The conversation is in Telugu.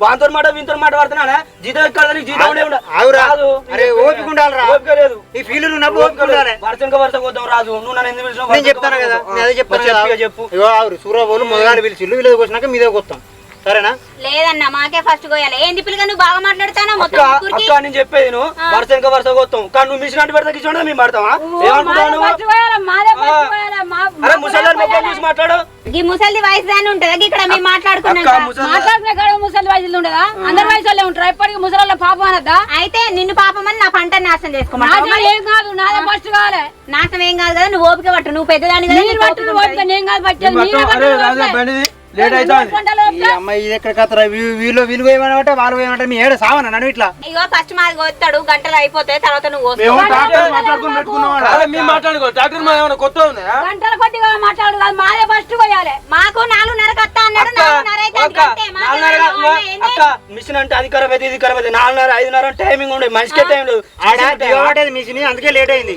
వాంతో మాట వీంతో మాట పడుతున్నా జీతం ఎక్కడ జీతం లేదు ఈ ఫీల్ వరుస పోతాం రాజు నువ్వు నన్ను ఎందుకు పిలిచినావు? నేను చెప్తాను కదా, నేను అదే చెప్తాను. చెప్పు సూర్యబోలు మొదగాలు పిలిచి మీద వచ్చినాక మీదే కొత్తాం, సరేనా? లేదన్నా మాకే ఫస్ట్ కోయాలి. ఏంది పిల్లగా నువ్వు బాగా మాట్లాడుతానా? అక్క నేను చెప్పేది నువ్వు వరుస కొత్తాం కానీ నువ్వు మిషన్ అంటే పెడతా కిచ్చుంటే మేము పడతావా? అరే ముసలి మొక్కలు చూసి మాట్లాడు. ఈ ముసలి వయసు దాని ఉంటదా ఇక్కడ మేము మాట్లాడుకున్నాం ముసలి వయసులో ఉండదా? అందరి వయసు వాళ్ళే ఉంటారు. ఎప్పటికీ ముసలి పాపం అనద్దా? అయితే నిన్ను పాపమని నా పంట నాశనం చేసుకోమంటావా? ఏం కాదు, నాదే ఫస్ట్ కావాలి. నాశనం ఏం కాదు కదా, నువ్వు ఓపిక పట్టు. నువ్వు పెద్దదాని కదా, నేను కాదు పట్టేది. అమ్మాయి ఇది ఎక్కడ కథరా? వీళ్ళు ఏమంటే వాళ్ళు ఏమంటే మీ ఏడు సావన నన్ను ఇట్లా. ఇగో ఫస్ట్ మాది కొత్తాడు, గంటలు అయిపోతాయి, తర్వాత నువ్వు గంటల కొద్దిగా మాట్లాడు కాదు, మాదే ఫస్ట్ పోయాలి. మాకు 4:30 వస్తా అన్నాడు. 4:30 మిషన్ అంటే అది ఖరాబ్ అయితే ఇది ఖరాబ్ అయితే 4:30 5:30 టైమింగ్ ఉండే మనిషికే టైం లేదు. మిషన్ అందుకే లేట్ అయింది.